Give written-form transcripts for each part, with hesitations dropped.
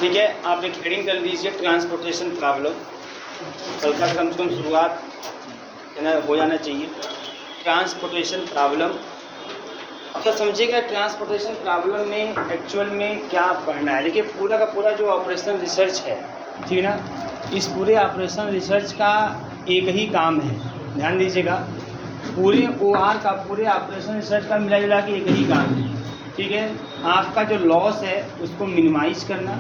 ठीक है, आप एक हेडिंग कर लीजिए ट्रांसपोर्टेशन प्रॉब्लम। कल का कम से कम शुरुआत हो जाना चाहिए। ट्रांसपोर्टेशन प्रॉब्लम तो समझिएगा, ट्रांसपोर्टेशन प्रॉब्लम में एक्चुअल में क्या पढ़ना है। देखिए पूरा का पूरा जो ऑपरेशनल रिसर्च है, ठीक है ना, इस पूरे ऑपरेशनल रिसर्च का एक ही काम है, ध्यान दीजिएगा। पूरे OR का, पूरे ऑपरेशनल रिसर्च का मिला जुला के एक ही काम है, ठीक है। आपका जो लॉस है उसको मिनिमाइज करना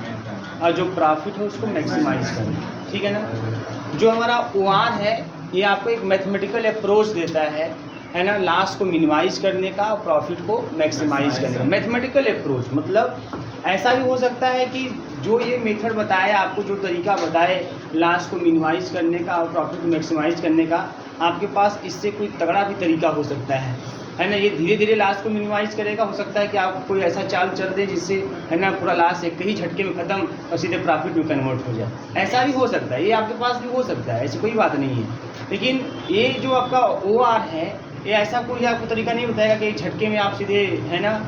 और जो प्रॉफिट है उसको मैक्सिमाइज करना, ठीक है ना। जो हमारा OR है ये आपको एक मैथमेटिकल अप्रोच देता है ना, लॉस को मिनिमाइज करने का और प्रॉफिट को मैक्सिमाइज करने का। मैथमेटिकल अप्रोच मतलब ऐसा भी हो सकता है कि जो ये मेथड बताए आपको, जो तरीका बताए लॉस को मिनिमाइज करने का और प्रॉफिट को मैक्सिमाइज करने का, आपके पास इससे कोई तगड़ा भी तरीका हो सकता है ना। ये धीरे धीरे लॉस को मिनिमाइज करेगा। हो सकता है कि आप कोई ऐसा चाल चल दे जिससे है ना पूरा लॉस एक ही झटके में ख़त्म और सीधे प्रॉफिट में कन्वर्ट हो जाए। ऐसा भी हो सकता है, ये आपके पास भी हो सकता है, ऐसी कोई बात नहीं है। लेकिन ये जो आपका OR है, ये ऐसा कोई आपको तरीका नहीं बताएगा कि एक झटके में आप सीधे है ना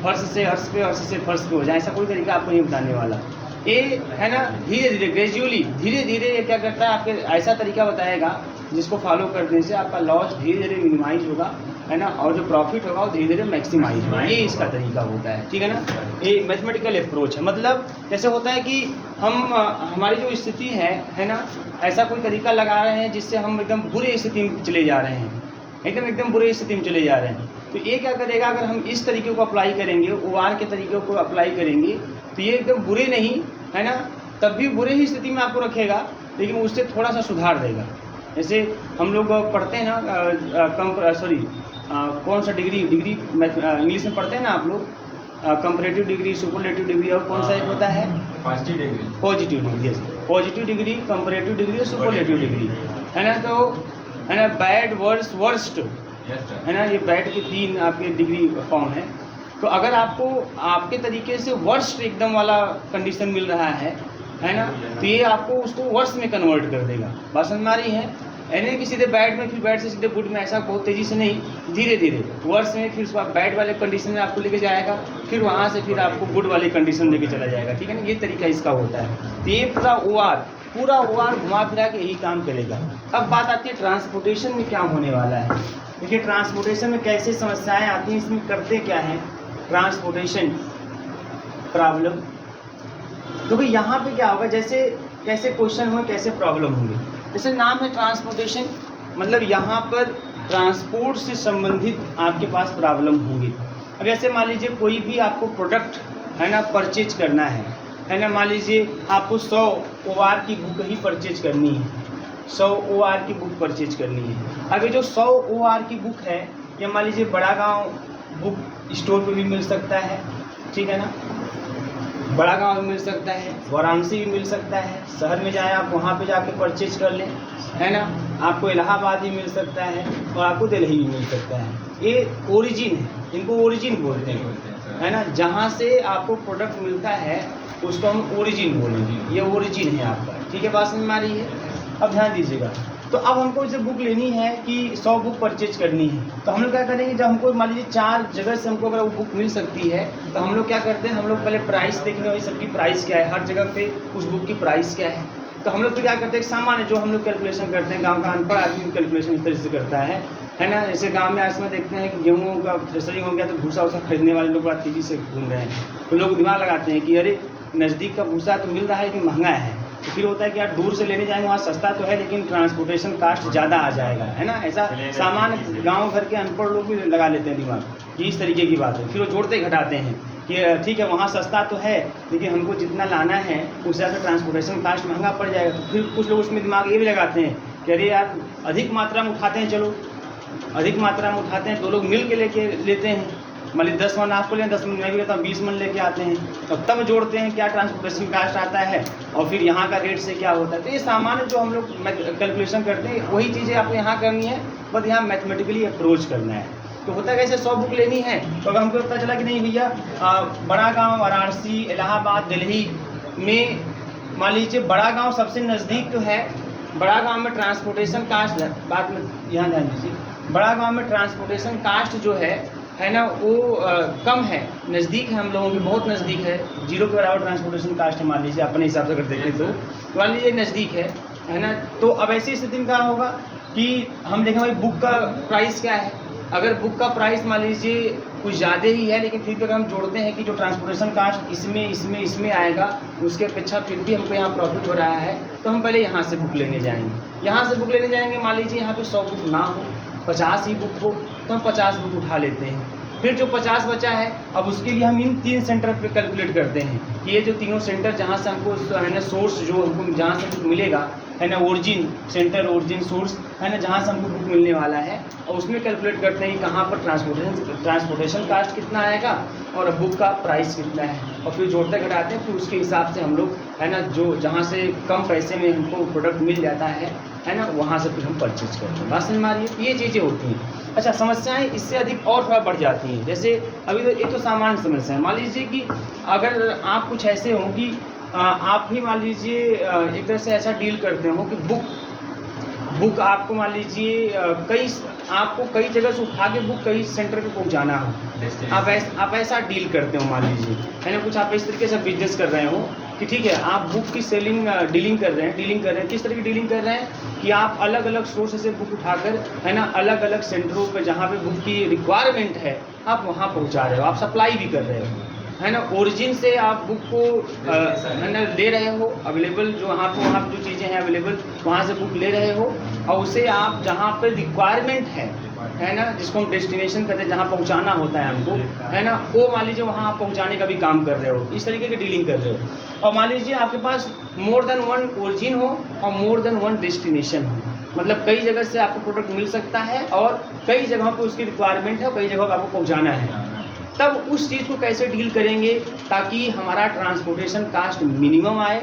फर्श से हर्ष पे, हर्ष से फर्श पे हो जाए। ऐसा कोई तरीका आपको नहीं बताने वाला। ये है ना धीरे धीरे, ग्रेजुअली, धीरे धीरे ये क्या करता है, आपके ऐसा तरीका बताएगा जिसको फॉलो करने से आपका लॉस धीरे धीरे मिनिमाइज होगा, है ना, और जो प्रॉफिट होगा वो धीरे धीरे मैक्सिमाइज होगा। ये इसका तरीका होता है, ठीक है ना। ये मैथमेटिकल अप्रोच है। मतलब जैसे होता है कि हम हमारी जो स्थिति है ना, ऐसा कोई तरीका लगा रहे हैं जिससे हम एकदम बुरी स्थिति में चले जा रहे हैं, एकदम बुरी स्थिति में चले जा रहे हैं। तो ये क्या करेगा, अगर हम इस तरीके को अप्लाई करेंगे, OR के तरीके को अप्लाई करेंगे, तो ये एकदम बुरे नहीं है ना, तब भी बुरे ही स्थिति में आपको रखेगा, लेकिन उससे थोड़ा सा सुधार देगा। जैसे हम लोग पढ़ते हैं ना, कौन सा डिग्री इंग्लिश में पढ़ते हैं ना आप लोग, कंपैरेटिव डिग्री, सुपरलेटिव डिग्री, और कौन सा एक होता है positive degree. Positive degree, comparative degree और सुपरलेटिव डिग्री, है ना। तो है ना बैड, वर्स, वर्स्ट, है ना, ये बैड के 3 आपके डिग्री फॉर्म है। तो अगर आपको आपके तरीके से वर्स्ट एकदम वाला कंडीशन मिल रहा है ना, तो ये आपको उसको वर्स्ट में कन्वर्ट कर देगा। बात समझ में आ रही है? यानी कि सीधे बैड में, फिर बैड से सीधे गुड में, ऐसा बहुत तेज़ी से नहीं, धीरे धीरे वर्स्ट में, फिर उसके बाद बैड वाले कंडीशन में आपको लेके जाएगा, फिर वहाँ से फिर आपको गुड वाली कंडीशन लेके चला जाएगा, ठीक है ना। ये तरीका इसका होता है। तो ये पूरा OR घुमा फिरा के यही काम करेगा। अब बात आती है ट्रांसपोर्टेशन में क्या होने वाला है। देखिए ट्रांसपोर्टेशन में कैसे समस्याएं आती हैं, इसमें करते क्या है ट्रांसपोर्टेशन प्रॉब्लम। तो भाई यहाँ पे क्या होगा, जैसे कैसे क्वेश्चन होंगे, कैसे प्रॉब्लम होंगे। जैसे नाम है ट्रांसपोर्टेशन, मतलब यहाँ पर ट्रांसपोर्ट से संबंधित आपके पास प्रॉब्लम होंगी। अब ऐसे मान लीजिए कोई भी आपको प्रोडक्ट है ना परचेज करना है ना, मान लीजिए आपको 100 OR की बुक ही परचेज करनी है, 100 OR की बुक परचेज करनी है। अब ये जो 100 OR की बुक है, ये मान लीजिए बड़ा गांव बुक स्टोर पे भी मिल सकता है, ठीक है ना, बड़ा गांव में मिल सकता है, वाराणसी भी मिल सकता है, शहर में जाए आप वहाँ पे जाके परचेज कर लें, है ना। आपको इलाहाबाद भी मिल सकता है और आपको दिल्ली भी मिल सकता है। ये ओरिजिन है, इनको ओरिजिन बोलते हैं, है ना। जहाँ से आपको प्रोडक्ट मिलता है उसको हम ओरिजिन बोलेंगे, ये ओरिजिन है आपका, ठीक है। बात समझ में आ रही है? अब ध्यान दीजिएगा। तो अब हमको इसे बुक लेनी है कि 100 बुक परचेज करनी है, तो हम लोग क्या करेंगे, जब हमको मान लीजिए 4 जगह से हमको अगर वो बुक मिल सकती है, तो हम लोग क्या करते हैं, हम लोग पहले प्राइस देखेंगे, वही सबकी प्राइस क्या है, हर जगह पे उस बुक की प्राइस क्या है। तो हम लोग तो क्या करते हैं, सामान्य जो हम लोग कैलकुलेशन करते हैं, गाँव का अनपढ़ आदमी कैलकुलेशन इस तरह से करता है ना। जैसे गाँव में आज में देखते हैं कि गेहूँ का थ्रेशरिंग हो गया तो भूसा वूसा खरीदने वाले लोग बड़ा तेज़ी से घूम रहे हैं, तो लोग दिमाग लगाते हैं कि अरे नज़दीक का भूसा तो मिल रहा है कि महंगा है। तो फिर होता है कि यार दूर से लेने जाएंगे, वहाँ सस्ता तो है लेकिन ट्रांसपोर्टेशन कास्ट ज़्यादा आ जाएगा, है ना। ऐसा सामान्य गांव घर के अनपढ़ लोग भी लगा लेते हैं दिमाग, ये इस तरीके की बात है। फिर वो जोड़ते घटाते हैं कि ठीक है वहाँ सस्ता तो है लेकिन हमको जितना लाना है उस हिसाब से ट्रांसपोर्टेशन कास्ट महंगा पड़ जाएगा। तो फिर कुछ लोग उसमें दिमाग ये भी लगाते हैं कि अरे यार अधिक मात्रा में उठाते हैं, चलो अधिक मात्रा में उठाते हैं, 2 लोग मिल के लेते हैं, मान लीजिए 10 मन आपको लें, 10 मन मैं भी लेता हूँ, 20 मन लेके आते हैं, तब जोड़ते हैं क्या ट्रांसपोर्टेशन कास्ट आता है और फिर यहाँ का रेट से क्या होता है। तो ये सामान्य जो हम लोग कैलकुलेशन करते हैं वही चीज़ें आपको यहाँ करनी है, बस यहाँ मैथमेटिकली अप्रोच करना है। तो होता है कैसे 100 बुक लेनी है, तो अगर हमको पता चला कि नहीं भैया बड़ा गाँव, वाराणसी, इलाहाबाद, दिल्ली में मान लीजिए बड़ा गाँव सबसे नज़दीक तो है, बड़ा गाँव में ट्रांसपोर्टेशन कास्ट, बात में यहाँ ध्यान दीजिए, बड़ा गाँव में ट्रांसपोर्टेशन कास्ट जो है है ना वो कम है, नज़दीक है हम लोगों के, बहुत नज़दीक है, जीरो के बराबर ट्रांसपोर्टेशन कास्ट है मान लीजिए, अपने हिसाब से अगर देखें तो मान लीजिए नज़दीक है ना। तो अब ऐसी स्थिति में क्या होगा कि हम देखें भाई बुक का प्राइस क्या है। अगर बुक का प्राइस मान लीजिए कुछ ज़्यादा ही है, लेकिन फिर भी अगर हम जोड़ते हैं कि जो ट्रांसपोर्टेशन कास्ट इसमें आएगा, उसके अपेक्षा फिर भी हमको यहाँ प्रॉफिट हो रहा है, तो हम पहले यहाँ से बुक लेने जाएंगे। यहाँ से बुक लेने जाएंगे, मान लीजिए यहाँ पे 100 बुक ना हो, 50 ही बुक हो, तो हम 50 बुक उठा लेते हैं। फिर जो 50 बचा है, अब उसके लिए हम इन 3 सेंटर पे कैलकुलेट करते हैं कि ये जो तीनों सेंटर जहाँ से हमको है ना सोर्स जो हमको जहाँ से बुक मिलेगा है ना, ओरिजिन सेंटर, ओरिजिन सोर्स है ना, जहाँ से हमको बुक मिलने वाला है, और उसमें कैलकुलेट करते हैं कि कहाँ पर ट्रांसपोर्टेशन कास्ट कितना आएगा और बुक का प्राइस कितना है, और फिर जोड़ते घटाते हैं, फिर उसके हिसाब से हम लोग है ना जो जहाँ से कम पैसे में हमको प्रोडक्ट मिल जाता है ना, वहाँ से फिर हम परचेज करते हैं। बात समझ में आ रही है? ये चीज़ें होती हैं। अच्छा, समस्याएं इससे अधिक और थोड़ा बढ़ जाती हैं। जैसे अभी तो ये तो सामान्य समस्या है। मान लीजिए कि अगर आप कुछ ऐसे हों कि आप ही मान लीजिए एक तरह से ऐसा डील करते हो कि बुक आपको मान लीजिए आपको कई जगह से उठा के बुक कई सेंटर पे पहुंचाना हो, आप ऐसा डील करते हो मान लीजिए है ना, कुछ आप इस तरीके से बिजनेस कर रहे हो कि ठीक है आप बुक की डीलिंग कर रहे हैं। किस तरह की डीलिंग कर रहे हैं कि आप अलग अलग सोर्स से बुक उठाकर है ना अलग अलग सेंटरों पर जहाँ पे बुक की रिक्वायरमेंट है आप वहाँ पहुँचा रहे हो, आप सप्लाई भी कर रहे हो है ना। ओरिजिन से आप बुक को है ना ले रहे हो, अवेलेबल जो वहाँ पर जो चीज़ें हैं अवेलेबल वहाँ से बुक ले रहे हो, और उसे आप जहाँ पर रिक्वायरमेंट है ना, जिसको हम डेस्टिनेशन कहते हैं, जहाँ पहुँचाना होता है हमको है ना, वो मान लीजिए वहाँ आप पहुँचाने का भी काम कर रहे हो, इस तरीके की डीलिंग कर रहे हो। और मान लीजिए आपके पास मोर देन वन ओरिजिन हो और मोर देन वन डेस्टिनेशन हो, मतलब कई जगह से आपको प्रोडक्ट मिल सकता है और कई जगहों पर उसकी रिक्वायरमेंट है और कई जगहों पर आपको पहुँचाना है। तब उस चीज़ को कैसे डील करेंगे ताकि हमारा ट्रांसपोर्टेशन कास्ट मिनिमम आए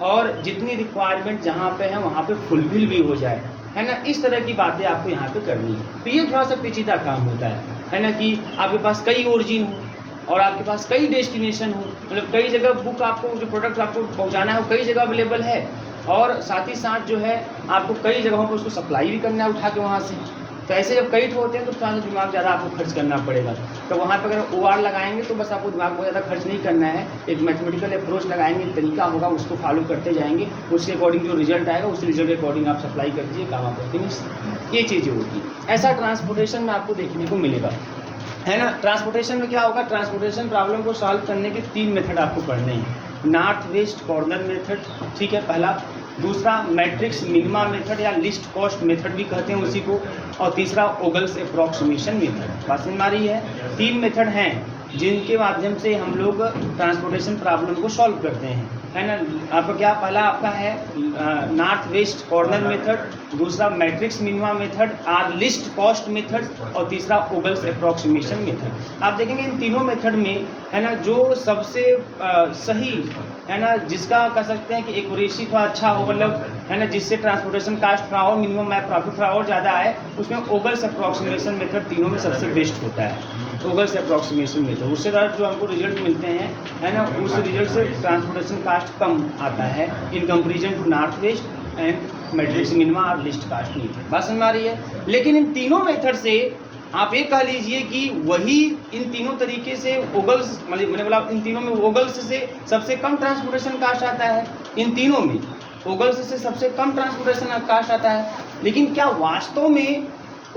और जितनी रिक्वायरमेंट जहाँ पे है वहाँ पे फुलफिल भी हो जाए, है ना। इस तरह की बातें आपको यहाँ पे करनी है। तो ये थोड़ा सा पेचीदा काम होता है ना, कि आपके पास कई ओरिजिन हो और आपके पास कई डेस्टिनेशन हो, मतलब कई जगह बुक आपको जो प्रोडक्ट आपको पहुँचाना है वो कई जगह अवेलेबल है, और साथ ही साथ जो है आपको कई जगहों पर उसको सप्लाई भी करना है उठा के वहाँ से। तो ऐसे जब कई होते हैं तो थोड़ा सा दिमाग ज़्यादा आपको खर्च करना पड़ेगा। तो वहाँ पर अगर OR लगाएंगे तो बस आपको दिमाग बहुत ज़्यादा खर्च नहीं करना है, एक मैथमेटिकल अप्रोच लगाएंगे, तरीका होगा, उसको फॉलो करते जाएंगे, उसके अकॉर्डिंग जो रिजल्ट आएगा उस रिजल्ट के अकॉर्डिंग आप सप्लाई कर दीजिए, काम आपका फिनिश। ये चीज़ें होती हैं। ऐसा ट्रांसपोर्टेशन में आपको देखने को मिलेगा है ना। ट्रांसपोर्टेशन में क्या होगा, ट्रांसपोर्टेशन प्रॉब्लम को सॉल्व करने के 3 मेथड आपको पढ़ने हैं। नॉर्थ वेस्ट कॉर्नर मेथड, ठीक है, पहला। दूसरा मैट्रिक्स मिनिमा मेथड या लिस्ट कॉस्ट मेथड भी कहते हैं उसी को, और तीसरा ओगल्स अप्रॉक्सीमेशन मेथड। बात समझ में आ रही है? 3 मेथड हैं जिनके माध्यम से हम लोग ट्रांसपोर्टेशन प्रॉब्लम को सॉल्व करते हैं, है ना। आपका क्या पहला आपका है नॉर्थ वेस्ट कॉर्नर मेथड, दूसरा मैट्रिक्स मिनिमा मेथड और लिस्ट कॉस्ट मेथड, और तीसरा ओगल्स अप्रॉक्सीमेशन मेथड। आप देखेंगे इन तीनों मेथड में है ना जो सबसे सही है ना, जिसका कह सकते हैं कि एक्यूरेसी थोड़ा अच्छा हो, मतलब है ना जिससे ट्रांसपोर्टेशन कास्ट थोड़ा और मिनिमम में प्रॉफिट थोड़ा और ज़्यादा आए, उसमें ओगल्स अप्रॉक्सीमेशन मेथड तीनों में सबसे बेस्ट होता है। ओगल्स अप्रॉक्सीमेशन मेथड उससे जो हमको रिजल्ट मिलते हैं है ना, उस रिजल्ट से ट्रांसपोर्टेशन कास्ट कम आता है in comparison to north west and matrix minima और लिस्ट कास्ट मेथड। बात समझ में आ रही है? लेकिन इन तीनों मेथड से आप ये कह लीजिए कि वही इन तीनों तरीके से ओगल्स, मैंने बोला इन तीनों में ओगल्स से सबसे कम ट्रांसपोर्टेशन कास्ट आता है, इन तीनों में ओगल्स से सबसे कम ट्रांसपोर्टेशन कास्ट आता है। लेकिन क्या वास्तव में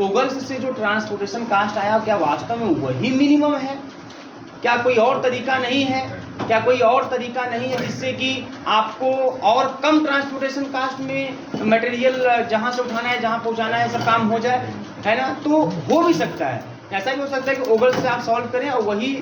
ओगल्स से जो ट्रांसपोर्टेशन कास्ट आया क्या वास्तव में वही मिनिमम है? क्या कोई और तरीका नहीं है? क्या कोई और तरीका नहीं है जिससे कि आपको और कम ट्रांसपोर्टेशन कास्ट में मटेरियल जहाँ से उठाना है जहाँ पहुँचाना है सब काम हो जाए, है ना? तो हो भी सकता है, ऐसा भी हो सकता है कि ओगल्स से आप सॉल्व करें और वही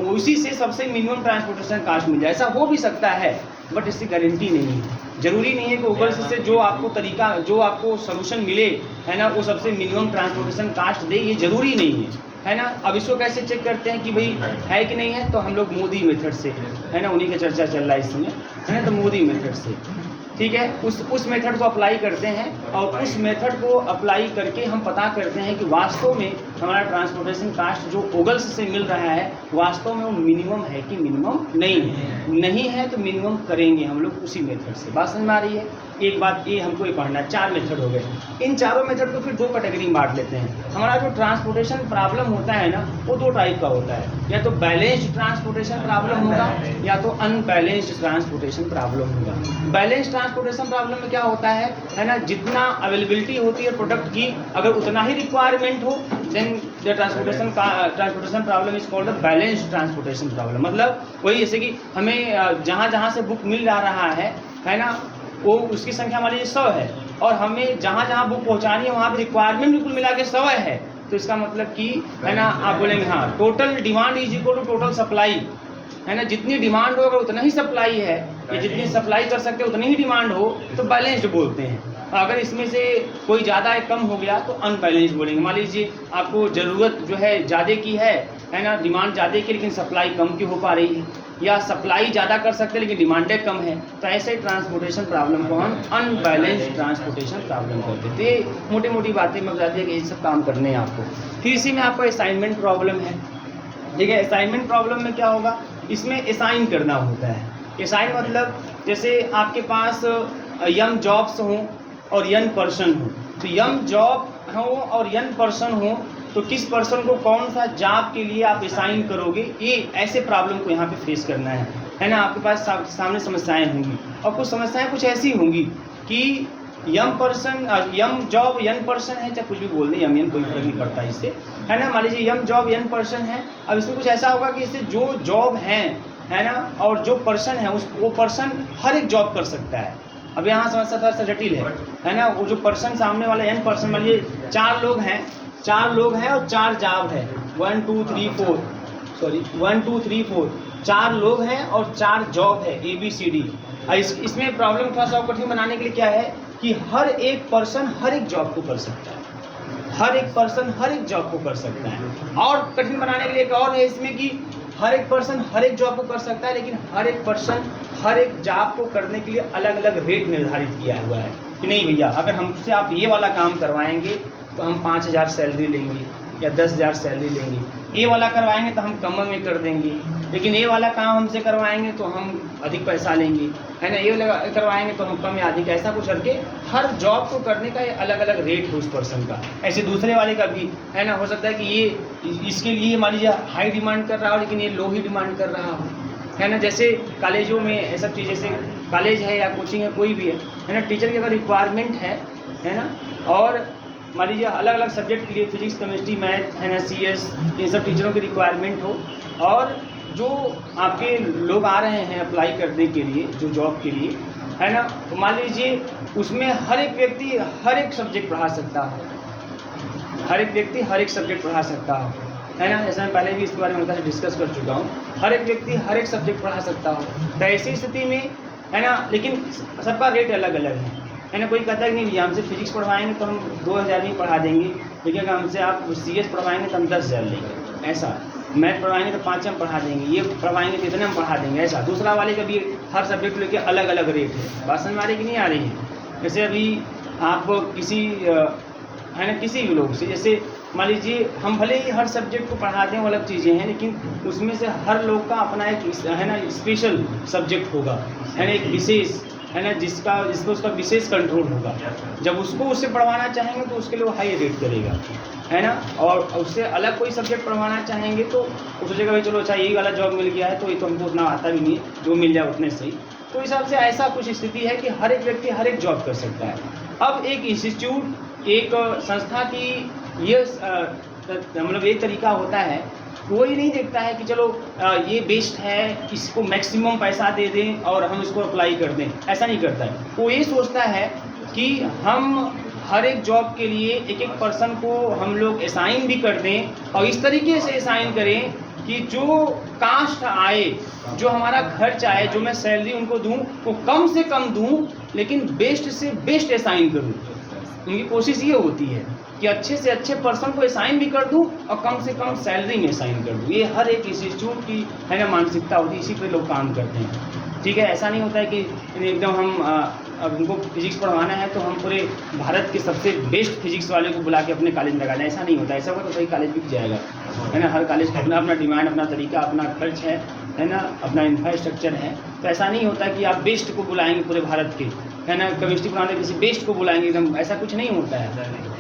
उसी से सबसे मिनिमम ट्रांसपोर्टेशन कास्ट मिल जाए, ऐसा हो भी सकता है, बट इसकी गारंटी नहीं है। जरूरी नहीं है कि ओगल्स से जो आपको तरीका, जो आपको सोल्यूशन मिले है ना, वो सबसे मिनिमम ट्रांसपोर्टेशन कास्ट दे, ये जरूरी नहीं है ना। अब इसको कैसे चेक करते हैं कि भाई है कि नहीं है, तो हम लोग मोदी मेथड से है ना, उन्हीं का चर्चा चल रहा है इस समय, है ना, तो मोदी मेथड से ठीक है, उस मेथड को अप्लाई करते हैं और उस मेथड को अप्लाई करके हम पता करते हैं कि वास्तव में हमारा ट्रांसपोर्टेशन कास्ट जो ओगल्स से मिल रहा है वास्तव में वो मिनिमम है कि मिनिमम नहीं है तो मिनिमम करेंगे हम लोग उसी मेथड से। बात समझ में आ रही है? एक बात ये हमको ये पढ़ना, 4 मेथड हो गए। इन चारों मेथड को फिर 2 कैटेगरी में बांट लेते हैं। हमारा जो ट्रांसपोर्टेशन प्रॉब्लम होता है ना वो 2 टाइप का होता है, या तो बैलेंस्ड ट्रांसपोर्टेशन प्रॉब्लम होगा या तो अनबैलेंस्ड ट्रांसपोर्टेशन प्रॉब्लम होगा। बैलेंस्ड ट्रांसपोर्टेशन प्रॉब्लम में क्या होता है ना, जितना अवेलेबिलिटी होती है प्रोडक्ट की अगर उतना ही रिक्वायरमेंट हो then the transportation problem is called the balanced transportation problem. मतलब वही जैसे कि हमें जहाँ से बुक मिल जा रहा है ना, वो उसकी संख्या हमारी 100 है और हमें जहाँ बुक पहुँचानी है वहाँ पर रिक्वायरमेंट बिल्कुल मिला के 100 है, तो इसका मतलब कि है ना आप बोलेंगे हाँ total demand is equal to total supply, है ना। जितनी डिमांड हो अगर उतना ही सप्लाई है, या जितनी सप्लाई कर सकते हैं उतनी ही डिमांड हो तो बैलेंस्ड बोलते हैं। अगर इसमें से कोई ज़्यादा कम हो गया तो अनबैलेंस्ड बोलेंगे। मान लीजिए आपको ज़रूरत जो है ज़्यादा की है ना, डिमांड ज़्यादा की लेकिन सप्लाई कम की हो पा रही है, या सप्लाई ज़्यादा कर सकते हैं लेकिन डिमांडें कम है, तो ऐसे ही ट्रांसपोर्टेशन प्रॉब्लम को हम अनबैलेंस्ड ट्रांसपोर्टेशन प्रॉब्लम कहते हैं। तो ये मोटी मोटी बातें मैं बता दिया कि ये सब काम करने हैं आपको। फिर इसी में आपका असाइनमेंट प्रॉब्लम है, ठीक है। असाइनमेंट प्रॉब्लम में क्या होगा, इसमें असाइन करना होता है। असाइन मतलब जैसे आपके पास यम जॉब्स हों और यन पर्सन हो, तो यम जॉब हो और यन पर्सन हो तो किस पर्सन को कौन सा जॉब के लिए आप असाइन करोगे, ये ऐसे प्रॉब्लम को यहाँ पे फेस करना है ना। आपके पास सामने समस्याएं होंगी और कुछ समस्याएं कुछ ऐसी होंगी कि यम पर्सन यम जॉब यन पर्सन है, चाहे कुछ भी बोल दें, यम कोई फर्क नहीं पड़ता इससे, है ना। मान लीजिए यम जॉब यन पर्सन है, अब इसमें कुछ ऐसा होगा कि इससे जो जॉब है ना और जो पर्सन है वो पर्सन हर एक जॉब कर सकता है। अब यहाँ समस्या थोड़ा सा जटिल है ना। वो जो पर्सन सामने वाला यन पर्सन, मान लीजिए 4 लोग हैं और 4 जॉब है, 1 2 3 4 4 लोग हैं और 4 जॉब है ABCD। इसमें प्रॉब्लम थोड़ा सा कठिन बनाने के लिए क्या है कि हर एक पर्सन हर एक जॉब को कर सकता है, हर एक पर्सन हर एक जॉब को कर सकता है। और कठिन बनाने के लिए एक और है इसमें कि हर एक पर्सन हर एक जॉब को कर सकता है, लेकिन हर एक पर्सन हर एक जॉब को करने के लिए अलग अलग रेट निर्धारित किया हुआ है कि नहीं भैया अगर हमसे आप ये वाला काम करवाएंगे तो हम 5,000 सैलरी लेंगे या 10,000 सैलरी लेंगे, ये वाला करवाएंगे तो हम कम में कर देंगे, लेकिन ये वाला काम हमसे करवाएंगे तो हम अधिक पैसा लेंगे, है ना। ये वाला करवाएंगे तो हम कम या अधिक, ऐसा कुछ करके हर जॉब को करने का ये अलग अलग रेट है उस पर्सन का। ऐसे दूसरे वाले का भी है ना, हो सकता है कि ये इसके लिए मान लीजिए हाई डिमांड कर रहा हो लेकिन ये लो ही डिमांड कर रहा हो, है ना। जैसे कॉलेजों में ये सब चीज़, जैसे कॉलेज है या कोचिंग है कोई भी है ना, टीचर की अगर रिक्वायरमेंट है ना, और मान लीजिए अलग अलग सब्जेक्ट के लिए फिजिक्स केमिस्ट्री मैथ है ना CS इन सब टीचरों की रिक्वायरमेंट हो, और जो आपके लोग आ रहे हैं अप्लाई करने के लिए जो जॉब के लिए, है ना, तो मान लीजिए उसमें हर एक व्यक्ति हर एक सब्जेक्ट पढ़ा सकता हो, हर एक व्यक्ति हर एक सब्जेक्ट पढ़ा सकता हो, है ना। जैसे मैं पहले भी इसके बारे में बता डिस्कस कर चुका हूँ, हर एक व्यक्ति हर एक सब्जेक्ट पढ़ा सकता हो। तो ऐसी स्थिति में है ना, लेकिन सबका रेट अलग अलग है ना। कोई कहता है कि नहीं भैया हमसे फिजिक्स पढ़वाएंगे तो हम 2,000 ही पढ़ा देंगे, लेकिन अगर हमसे आप CS पढ़वाएंगे तो हम 10,000 लेंगे, ऐसा। मैथ पढ़वाएंगे तो 5 हम पढ़ा देंगे, ये पढ़वाएंगे तो इतने हम पढ़ा देंगे, ऐसा। दूसरा वाले का भी हर सब्जेक्ट लेके अलग अलग रेट है। बात समझ में आ रही कि नहीं आ रही है? जैसे अभी आप किसी है ना किसी भी लोग से, जैसे मान लीजिए हम भले ही हर सब्जेक्ट को पढ़ाते हैं वो अलग चीज़ें हैं, लेकिन उसमें से हर लोग का अपना एक है ना स्पेशल सब्जेक्ट होगा, है ना, एक विशेष है ना जिसको उसका विशेष कंट्रोल होगा। जब उसको उससे पढ़वाना चाहेंगे तो उसके लिए वो हाई रेट करेगा, है ना। और उससे अलग कोई सब्जेक्ट पढ़वाना चाहेंगे तो उस जगह भाई चलो अच्छा यही वाला जॉब मिल गया है तो ये तो हमको उतना आता भी नहीं है, जो मिल जाए उतने सही। तो हिसाब से ऐसा कुछ स्थिति है कि हर एक व्यक्ति हर एक जॉब कर सकता है। अब एक इंस्टीट्यूट एक संस्था की ये मतलब ये तरीका होता है, कोई नहीं देखता है कि चलो ये बेस्ट है, इसको मैक्सिमम पैसा दे दें और हम इसको अप्लाई कर दें, ऐसा नहीं करता है। वो ये सोचता है कि हम हर एक जॉब के लिए एक एक पर्सन को हम लोग असाइन भी कर दें और इस तरीके से असाइन करें कि जो कास्ट आए, जो हमारा खर्च आए, जो मैं सैलरी उनको दूं वो कम से कम दूं, लेकिन बेस्ट से बेस्ट असाइन करूं। उनकी कोशिश ये होती है कि अच्छे से अच्छे पर्सन को असाइन भी कर दूं और कम से कम सैलरी में असाइन कर दूं। ये हर एक इंस्टीट्यूट की है ना मानसिकता होती है, इसी पे लोग काम करते हैं, ठीक है। ऐसा नहीं होता है कि एकदम हम अब उनको फिजिक्स पढ़वाना है तो हम पूरे भारत के सबसे बेस्ट फिजिक्स वाले को बुला के अपने कॉलेज में लगा दें, ऐसा नहीं होता। ऐसा होगा तो सही कॉलेज बिक जाएगा, है ना। हर कॉलेज का अपना अपना डिमांड, अपना तरीका, अपना खर्च है ना, अपना इंफ्रास्ट्रक्चर है। तो ऐसा नहीं होता कि आप बेस्ट को बुलाएंगे पूरे भारत के, है ना, केमिस्ट्री पढ़ाने किसी बेस्ट को बुलाएंगे एकदम, ऐसा कुछ नहीं होता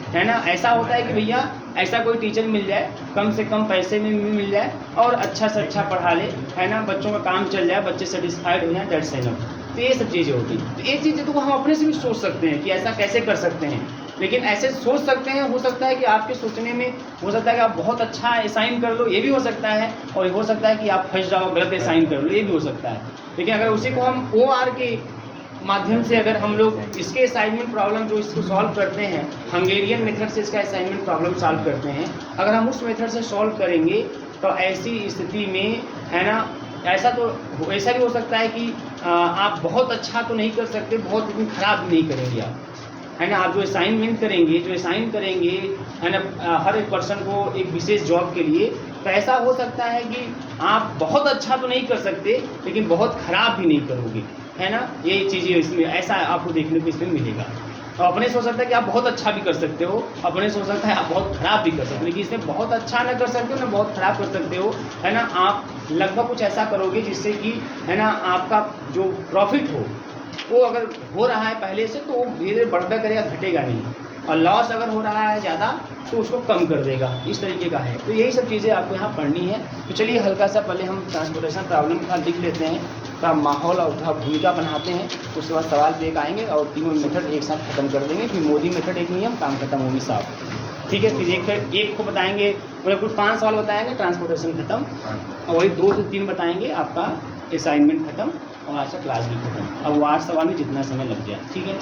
है ना। ऐसा होता है कि भैया ऐसा कोई टीचर मिल जाए, कम से कम पैसे में भी मिल जाए और अच्छा से अच्छा पढ़ा ले, है ना, बच्चों का काम चल जाए, बच्चे सेटिस्फाइड हो जाए, दैट्स इनफ। तो ये सब चीज़ें होती हैं। तो ये चीज़ें तो हम अपने से भी सोच सकते हैं कि ऐसा कैसे कर सकते हैं, लेकिन ऐसे सोच सकते हैं। हो सकता है कि आपके सोचने में हो सकता है कि आप बहुत अच्छा असाइन कर लो, ये भी हो सकता है, और हो सकता है कि आप फंस जाओ, गलत असाइन कर लो, ये भी हो सकता है। लेकिन अगर उसी को हम OR के माध्यम से अगर हम लोग इसके असाइनमेंट प्रॉब्लम जो इसको सॉल्व करते हैं, हंगेरियन मेथड से इसका असाइनमेंट प्रॉब्लम सॉल्व करते हैं, अगर हम उस मेथड से सॉल्व करेंगे तो ऐसी स्थिति में, है ना, ऐसा भी हो सकता है कि आप बहुत अच्छा तो नहीं कर सकते, बहुत लेकिन ख़राब भी नहीं करेंगे आप, है ना। आप जो असाइनमेंट करेंगे, जो असाइन करेंगे, है ना, हर एक पर्सन को एक विशेष जॉब के लिए, तो ऐसा हो सकता है कि आप बहुत अच्छा तो नहीं कर सकते लेकिन बहुत ख़राब भी नहीं करोगे, है ना। ये चीज़ें इसमें ऐसा आपको देखने को इसमें मिलेगा। तो अपने सोच सकता है कि आप बहुत अच्छा भी कर सकते हो, अपने सोच सकता है आप बहुत ख़राब भी कर सकते हो, लेकिन इसमें बहुत अच्छा ना कर सकते हो ना बहुत ख़राब कर सकते हो, है ना। आप लगभग कुछ ऐसा करोगे जिससे कि, है ना, आपका जो प्रॉफिट हो वो अगर हो रहा है पहले से तो वो धीरे धीरे बढ़ता करेगा, घटेगा नहीं, और लॉस अगर हो रहा है ज़्यादा तो उसको कम कर देगा, इस तरीके का है। तो यही सब चीज़ें आपको यहाँ पढ़नी है। तो चलिए हल्का सा पहले हम ट्रांसपोर्टेशन प्रॉब्लम का लिख लेते हैं, थोड़ा माहौल और थोड़ा भूमिका बनाते हैं, उसके बाद सवाल पे एक आएंगे और तीनों मेथड एक साथ खत्म कर देंगे। फिर मोदी मेथड एक नियम, काम खत्म होगी साहब, ठीक है। फिर एक को बताएंगे, मतलब कुल 5 सवाल बताएंगे, ट्रांसपोर्टेशन खत्म, और वही 2 से 3 बताएंगे, आपका असाइनमेंट खत्म, और आज का क्लास भी खत्म। अब 8 सवाल में जितना समय लग गया, ठीक है।